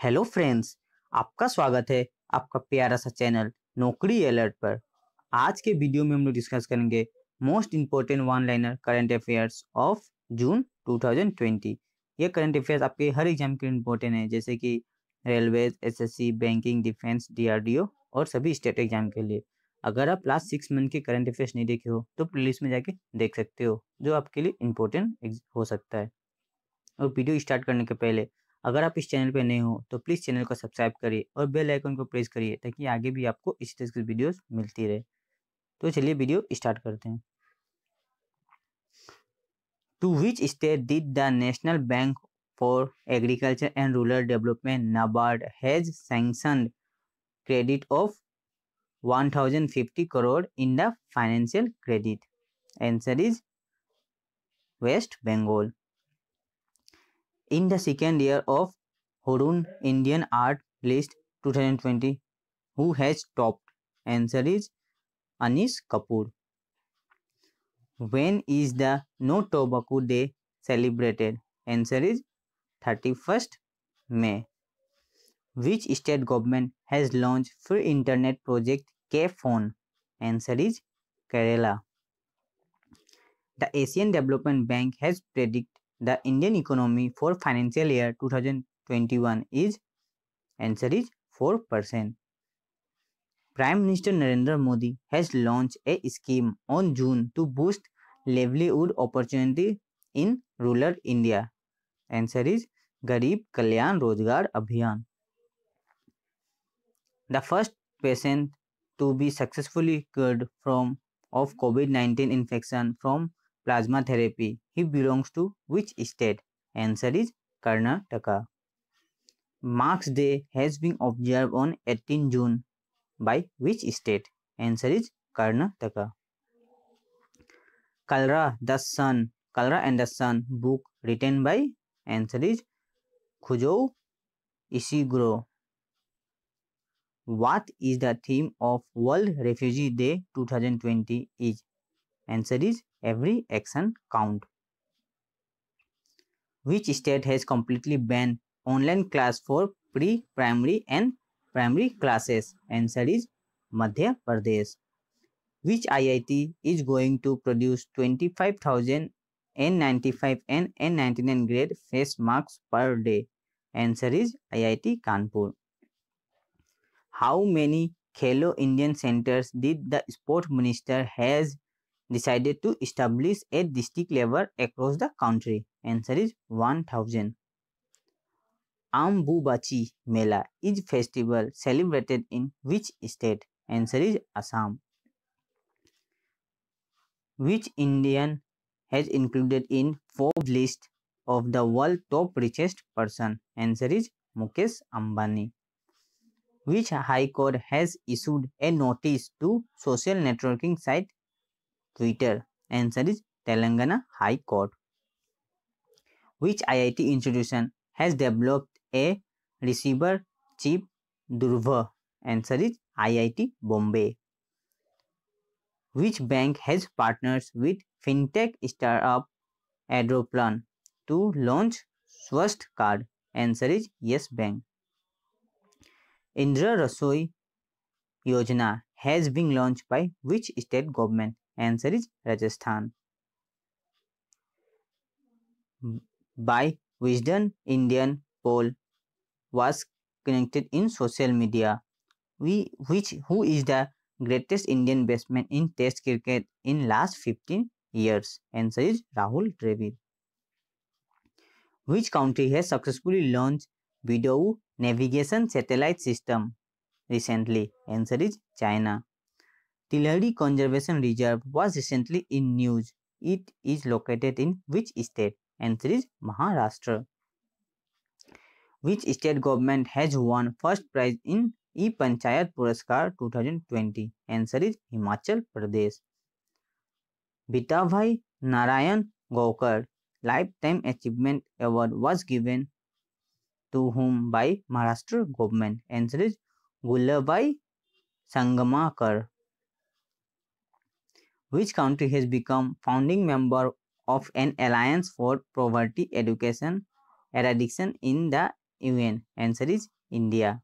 Hello friends, आपका स्वागत है आपका प्यारा सा चैनल नौकरी अलर्ट पर। आज के वीडियो में हम लोग डिस्कस करेंगे most important one liner current affairs of June 2020। ये करंट अफेयर्स आपके हर एग्जाम के लिए इम्पोर्टेंट है, जैसे कि railways, SSC, banking, defence, DRDO और सभी स्टेट एग्जाम के लिए। अगर आप लास्ट 6 मंथ के करंट अफेयर्स नहीं देखे हो तो प्लेलिस्ट में जाके देख सकते हो, जो आपके लिए इम्पोर्टेंट हो सकता है। और वीडियो स्टार्ट करने के पहले अगर आप इस चैनल पे नए हो तो प्लीज़ चैनल को सब्सक्राइब करिए और बेल आइकन को प्रेस करिए ताकि आगे भी आपको इस तरह की वीडियोस मिलती रहे। तो चलिए वीडियो स्टार्ट करते हैं। To which state did the national bank for agriculture and rural development NABARD has sanctioned credit of 1050 crore in the financial credit? Answer is West Bengal. In the second year of Hurun Indian Art List 2020, who has topped? Answer is Anish Kapoor. When is the No Tobacco Day celebrated? Answer is 31st May. Which state government has launched free internet project K-Phone? Answer is Kerala. The Asian Development Bank has predicted the Indian economy for financial year 2021 is? Answer is 4%. Prime Minister Narendra Modi has launched a scheme on June to boost livelihood opportunity in rural India. Answer is Garib Kalyan Rozgar Abhiyan. The first patient to be successfully cured of COVID-19 infection from plasma therapy. He belongs to which state? Answer is Karnataka. Marks Day has been observed on 18 June by which state? Answer is Karnataka. Kalra and the Sun book written by? Answer is Kujou Ishiguro. What is the theme of World Refugee Day 2020 is? Answer is Every action count. Which state has completely banned online class for pre-primary and primary classes? Answer is Madhya Pradesh. Which IIT is going to produce 25,000 N95 and N99 grade face masks per day? Answer is IIT Kanpur. How many Khelo Indian centers did the Sport Minister has decided to establish at district level across the country? Answer is 1,000. Ambubachi Mela is festival celebrated in which state? Answer is Assam. Which Indian has included in Forbes list of the world top richest person? Answer is Mukesh Ambani. Which High Court has issued a notice to social networking site Twitter? Answer is Telangana High Court. Which IIT institution has developed a receiver chip Durva? Answer is IIT Bombay. Which bank has partners with fintech startup Adroplan to launch Swast card? Answer is Yes Bank. Indra Rasoi Yojana has been launched by which state government? Answer is Rajasthan. By Wisdom Indian poll was connected in social media. Who is the greatest Indian batsman in Test cricket in last 15 years? Answer is Rahul Dravid. Which country has successfully launched video navigation satellite system recently? Answer is China. Tilhari Conservation Reserve was recently in news. It is located in which state? Answer is Maharashtra. Which state government has won first prize in E-Panchayat Puraskar 2020? Answer is Himachal Pradesh. Vitabhai Narayan Gaukar Lifetime Achievement Award was given to whom by Maharashtra government? Answer is Gullabai Sangamakar. Which country has become founding member of an alliance for poverty education eradication in the UN? Answer is India.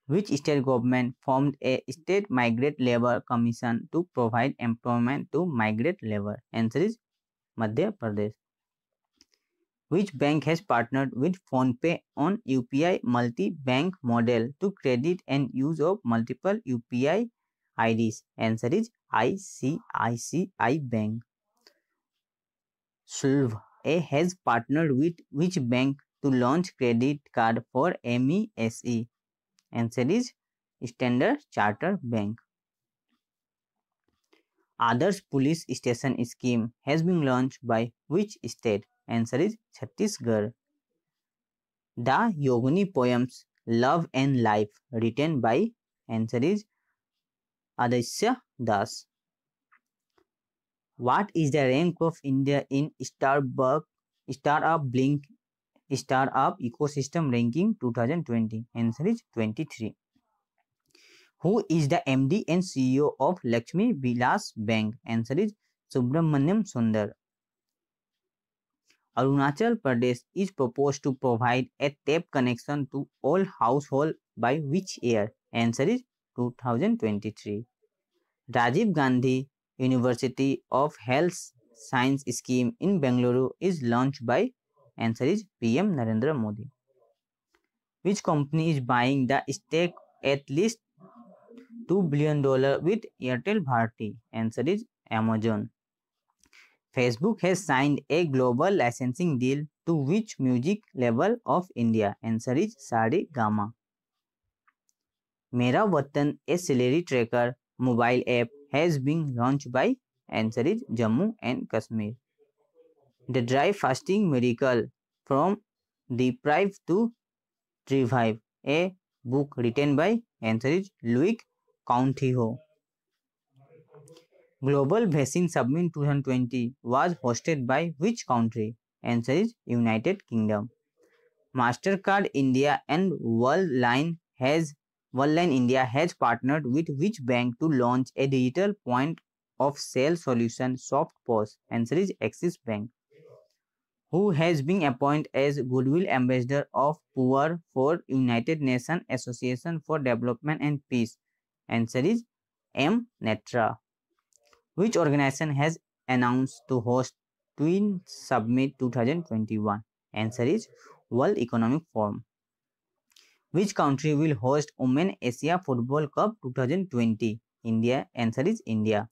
Which state government formed a state migrant labor commission to provide employment to migrant labor? Answer is Madhya Pradesh. Which bank has partnered with PhonePe on UPI multi-bank model to credit and use of multiple UPI IDs? Answer is ICICI Bank. Sulv has partnered with which bank to launch credit card for MESE? Answer is Standard Chartered Bank. Adarsh Police Station scheme has been launched by which state? Answer is Chhattisgarh. The Yogini poems Love and Life written by? Answer is Aditya Das. What is the rank of India in Startup Blink Startup Ecosystem Ranking 2020? Answer is 23. Who is the MD and CEO of Lakshmi Vilas Bank? Answer is Subramaniam Sundar. Arunachal Pradesh is proposed to provide a tap connection to all households by which year? Answer is 2023. Rajiv Gandhi University of Health Science Scheme in Bengaluru is launched by? Answer is PM Narendra Modi. Which company is buying the stake at least $2 billion with Airtel Bharti? Answer is Amazon. Facebook has signed a global licensing deal to which music label of India? Answer is Saregama. Mera Watan, a salary tracker mobile app, has been launched by? Answer is Jammu and Kashmir. The Dry Fasting Miracle from Deprived to Revive, a book written by? Answer is Louis Countiho. Global Vaccine Summit 2020 was hosted by which country? Answer is United Kingdom. Mastercard India and Worldline India has partnered with which bank to launch a digital point of sale solution SoftPOS? Answer is Axis Bank. Who has been appointed as Goodwill Ambassador of Poor for United Nations Association for Development and Peace? Answer is M. Netra. Which organization has announced to host Twin Summit 2021? Answer is World Economic Forum. Which country will host Women Asia Football Cup 2020? India. Answer is India.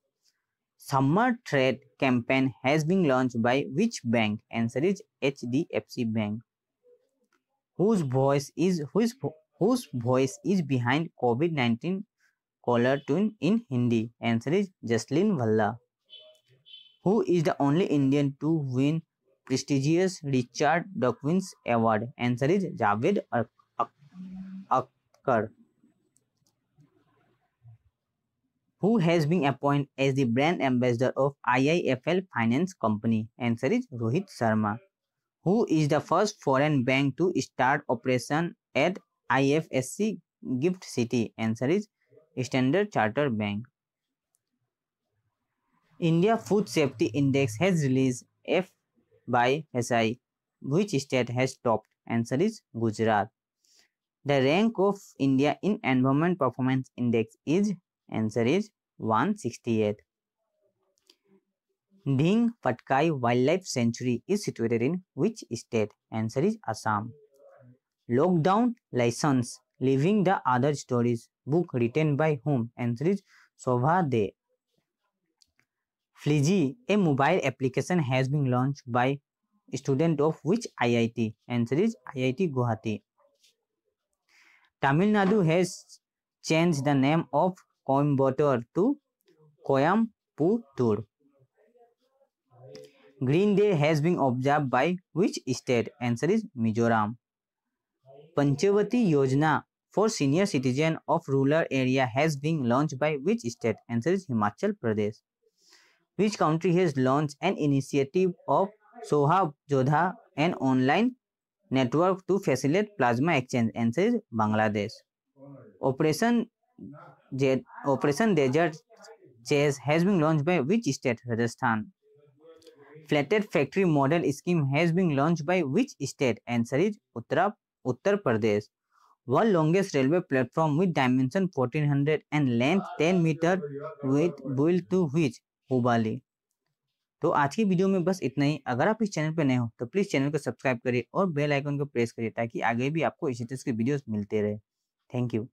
Summer Trade campaign has been launched by which bank? Answer is HDFC Bank. Whose voice is behind COVID-19 caller tune in Hindi? Answer is Jaslin Valla. Who is the only Indian to win prestigious Richard Dawkins Award? Answer is Javed Akhtar. Who has been appointed as the brand ambassador of IIFL Finance Company? Answer is Rohit Sharma. Who is the first foreign bank to start operation at IFSC Gift City? Answer is Standard Chartered Bank. India Food Safety Index has released F by SI. Which state has topped? Answer is Gujarat. The rank of India in Environment Performance Index is? Answer is 168. Dhing Patkai Wildlife Sanctuary is situated in which state? Answer is Assam. Lockdown License Living the Other Stories book written by whom? Answer is Shobha De. Fleagy, a mobile application, has been launched by student of which IIT? Answer is IIT Guwahati. Tamil Nadu has changed the name of Coimbatore to Coimbatore. Green Day has been observed by which state? Answer is Mizoram. Panchavati Yojana for senior citizen of rural area has been launched by which state? Answer is Himachal Pradesh. Which country has launched an initiative of Soha Jodha, an online network to facilitate plasma exchange? Answer is Bangladesh. Operation Desert Chase has been launched by which state? Rajasthan. Flatted Factory Model Scheme has been launched by which state? Answer is Uttar Pradesh. World longest railway platform with dimension 1400 and length 10 metre with built to which Hubli. तो आज की video में बस इतना ही। अगर आप इस channel पर नए हो तो प्लीज चैनल को सब्सक्राइब करिए और बेल आइकन को प्रेस करिए ताकि आगे भी आपको इसी तरह के वीडियोस मिलते रहे। Thank you.